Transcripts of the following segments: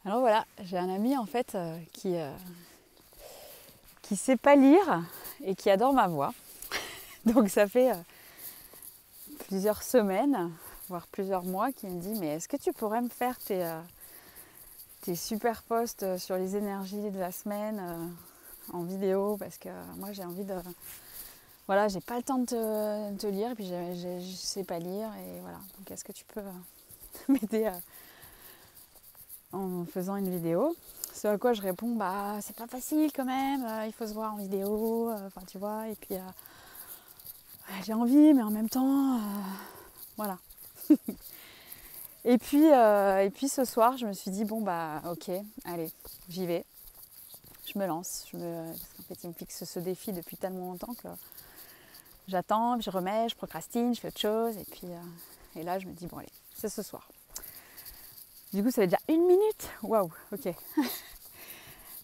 Alors voilà, j'ai un ami en fait qui sait pas lire et qui adore ma voix. Donc ça fait plusieurs semaines, voire plusieurs mois, qu'il me dit mais est-ce que tu pourrais me faire tes super posts sur les énergies de la semaine en vidéo parce que moi j'ai envie de... Voilà, j'ai pas le temps de te lire et puis je sais pas lire et voilà. Donc est-ce que tu peux m'aider en faisant une vidéo? Ce à quoi je réponds, bah c'est pas facile quand même, il faut se voir en vidéo, enfin tu vois, et puis j'ai envie, mais en même temps, voilà. Et puis ce soir, je me suis dit, bon bah ok, allez, j'y vais, je me lance. Parce qu'en fait, il me fixe ce défi depuis tellement longtemps que j'attends, je remets, je procrastine, je fais autre chose, et là je me dis, bon allez, c'est ce soir. Du coup, ça fait déjà 1 minute. Waouh, ok.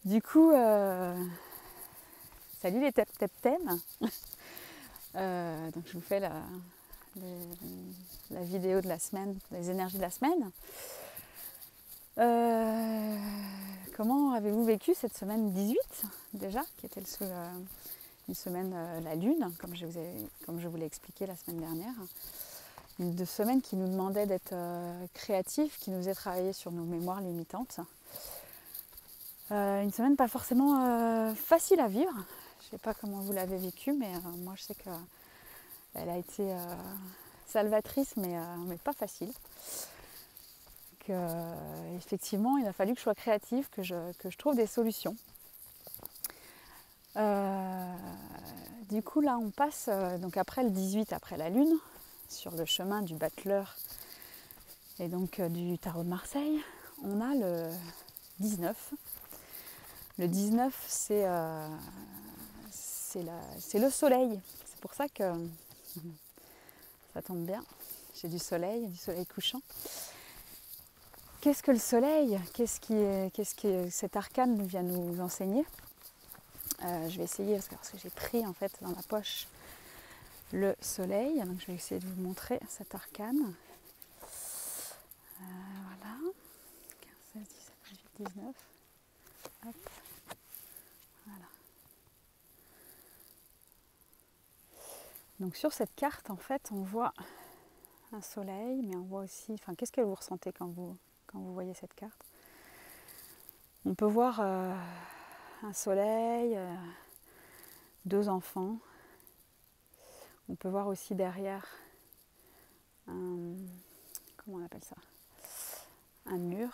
Du coup, salut les thèmes. Donc je vous fais la vidéo de la semaine, les énergies de la semaine. Comment avez-vous vécu cette semaine 18 déjà, qui était une semaine la lune, comme je vous l'ai expliqué la semaine dernière. Une semaine qui nous demandait d'être créatifs, qui nous faisait travailler sur nos mémoires limitantes. Une semaine pas forcément facile à vivre. Je ne sais pas comment vous l'avez vécu, mais moi je sais qu'elle a été salvatrice, mais pas facile. Effectivement, il a fallu que je sois créative, que je trouve des solutions. Du coup, là, on passe, donc après le 18, après la lune, sur le chemin du battleur et donc du tarot de Marseille, on a le 19. Le 19, c'est le soleil. C'est pour ça que ça tombe bien. J'ai du soleil couchant. Qu'est-ce que le soleil? Qu'est-ce que cet arcane vient nous enseigner? Je vais essayer, parce que j'ai pris en fait dans ma poche le soleil. Donc je vais essayer de vous montrer cet arcane. Voilà. 15, 16, 17, 18, 19. Hop. Voilà. Donc sur cette carte, en fait, on voit un soleil, mais on voit aussi... Enfin, qu'est-ce que vous ressentez quand vous voyez cette carte? On peut voir un soleil, 2 enfants. On peut voir aussi derrière comment on appelle ça? Un mur,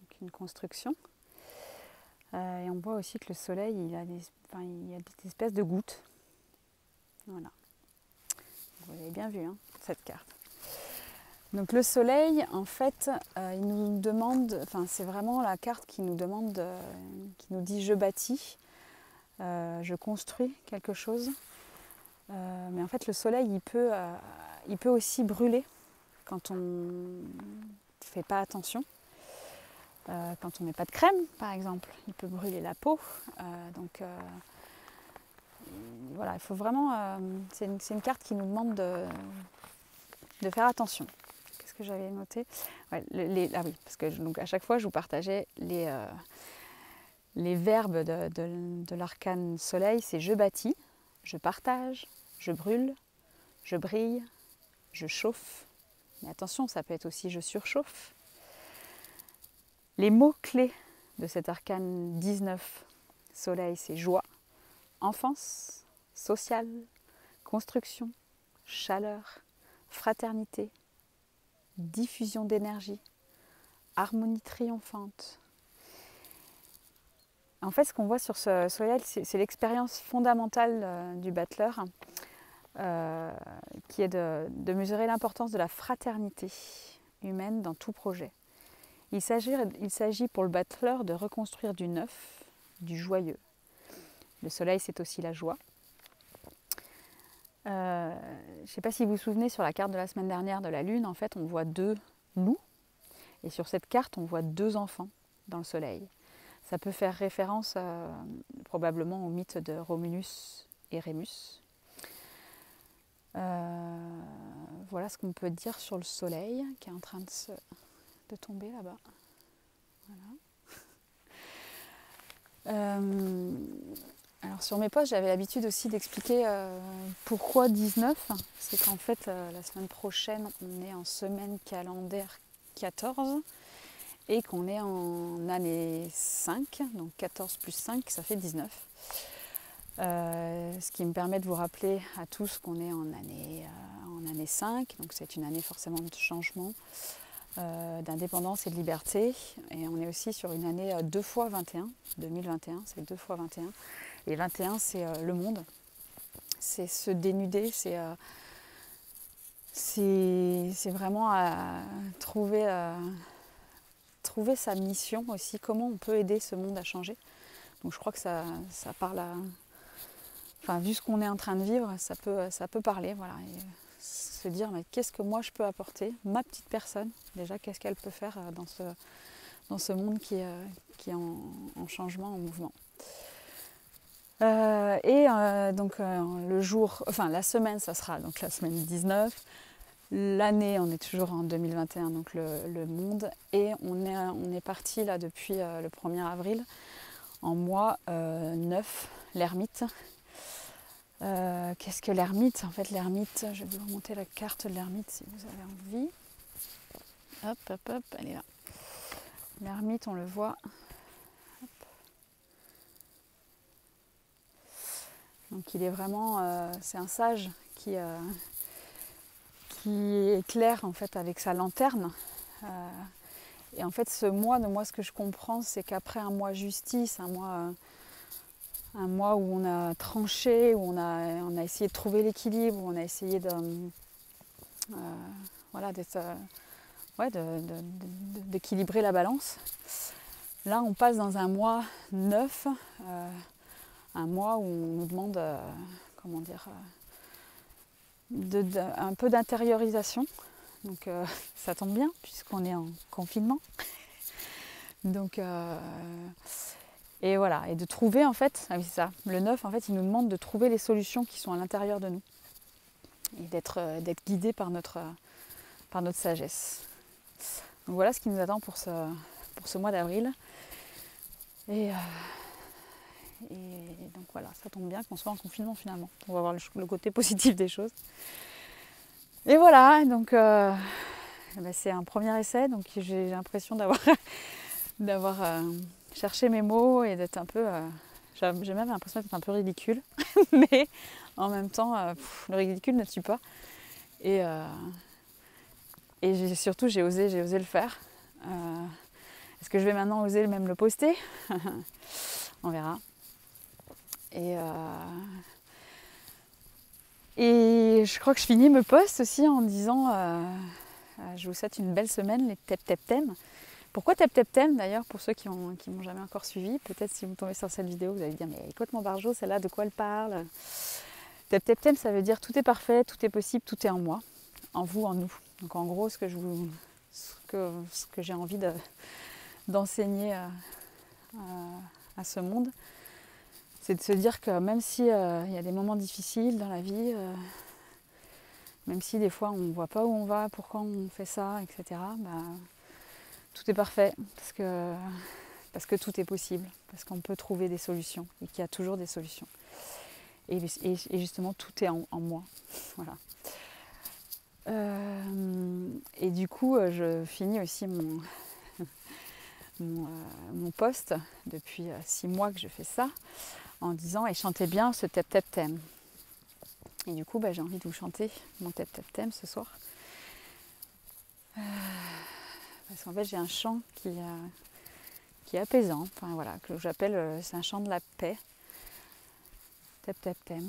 donc une construction. Et on voit aussi que le soleil, il y a des espèces de gouttes. Voilà. Vous avez bien vu cette carte. Donc le soleil, en fait, il nous demande, c'est vraiment la carte qui nous demande, qui nous dit je bâtis, je construis quelque chose. Mais en fait, le soleil, il peut aussi brûler quand on ne fait pas attention. Quand on ne met pas de crème, par exemple, il peut brûler la peau. Voilà, il faut vraiment... c'est une carte qui nous demande de faire attention. Qu'est-ce que j'avais noté? Oui, parce que donc, à chaque fois, je vous partageais les verbes de l'arcane soleil. C'est je bâtis, je partage, je brûle, je brille, je chauffe. Mais attention, ça peut être aussi je surchauffe. Les mots-clés de cet arcane 19 soleil, c'est joie, enfance, social, construction, chaleur, fraternité, diffusion d'énergie, harmonie triomphante. En fait, ce qu'on voit sur ce soleil, c'est l'expérience fondamentale du battleur, qui est de mesurer l'importance de la fraternité humaine dans tout projet. Il s'agit pour le battleur de reconstruire du neuf, du joyeux. Le soleil, c'est aussi la joie. Je ne sais pas si vous vous souvenez, sur la carte de la semaine dernière de la lune, en fait, on voit 2 loups. Et sur cette carte, on voit 2 enfants dans le soleil. Ça peut faire référence probablement au mythe de Romulus et Rémus. Voilà ce qu'on peut dire sur le soleil qui est en train de tomber là-bas. Voilà. Alors sur mes posts, j'avais l'habitude aussi d'expliquer pourquoi 19. C'est qu'en fait, la semaine prochaine, on est en semaine calendaire 14 et qu'on est en année 5. Donc 14 plus 5, ça fait 19. Ce qui me permet de vous rappeler à tous qu'on est en année 5. Donc c'est une année forcément de changement, d'indépendance et de liberté. Et on est aussi sur une année 2 fois 21. 2021, c'est 2 fois 21. Et 21, c'est le monde. C'est se dénuder, c'est vraiment trouver sa mission aussi, comment on peut aider ce monde à changer. Donc je crois que ça parle à... Enfin, vu ce qu'on est en train de vivre, ça peut parler, voilà. Et se dire, mais qu'est-ce que moi je peux apporter, ma petite personne, déjà, qu'est-ce qu'elle peut faire dans ce monde qui est en changement, en mouvement. Donc la semaine, ça sera donc la semaine 19. L'année, on est toujours en 2021, donc le monde. Et on est parti là depuis le 1er avril, en mois 9, l'ermite. Qu'est-ce que l'ermite? En fait, l'ermite, je vais vous remonter la carte de l'ermite si vous avez envie. Hop, hop, hop, elle est là. L'ermite, on le voit. Hop. Donc il est vraiment, c'est un sage qui éclaire en fait avec sa lanterne. Et en fait, ce mois, ce que je comprends, c'est qu'après un mois justice, un mois où on a tranché, où on a essayé de trouver l'équilibre, où on a essayé d'équilibrer la balance. Là, on passe dans un mois 9, un mois où on nous demande, un peu d'intériorisation. Donc ça tombe bien puisqu'on est en confinement. Donc et voilà, et de trouver en fait, ah oui c'est ça, le 9 en fait il nous demande de trouver les solutions qui sont à l'intérieur de nous et d'être guidé par notre sagesse. Donc voilà ce qui nous attend pour ce mois d'avril. Et donc voilà, ça tombe bien qu'on soit en confinement finalement. On va voir le côté positif des choses. Et voilà, donc c'est un premier essai, donc j'ai l'impression d'avoir cherché mes mots et d'être un peu... j'ai même l'impression d'être un peu ridicule, mais en même temps, le ridicule ne tue pas. Et surtout, j'ai osé le faire. Est-ce que je vais maintenant oser même le poster? On verra. Et je crois que je finis mes posts aussi en disant je vous souhaite une belle semaine, les tep-tep-tem. Pourquoi tep-tep-tem d'ailleurs, pour ceux qui m'ont jamais encore suivi? Peut-être si vous tombez sur cette vidéo, vous allez dire mais écoute mon barjo, celle-là, de quoi elle parle? Tep-tep-tem, ça veut dire tout est parfait, tout est possible, tout est en moi, en vous, en nous. Donc en gros, ce que j'ai envie d'enseigner à ce monde, c'est de se dire que même si y a des moments difficiles dans la vie, même si des fois on ne voit pas où on va, pourquoi on fait ça, etc., tout est parfait parce que tout est possible, parce qu'on peut trouver des solutions et qu'il y a toujours des solutions. Et justement, tout est en moi. Voilà. Et du coup, je finis aussi mon post depuis 6 mois que je fais ça, en disant et chantez bien ce tep-tep-tem. Et du coup, j'ai envie de vous chanter mon tep-tep-tem ce soir. Parce qu'en fait, j'ai un chant qui est apaisant, enfin voilà, que j'appelle, c'est un chant de la paix. Tep-tep-tem.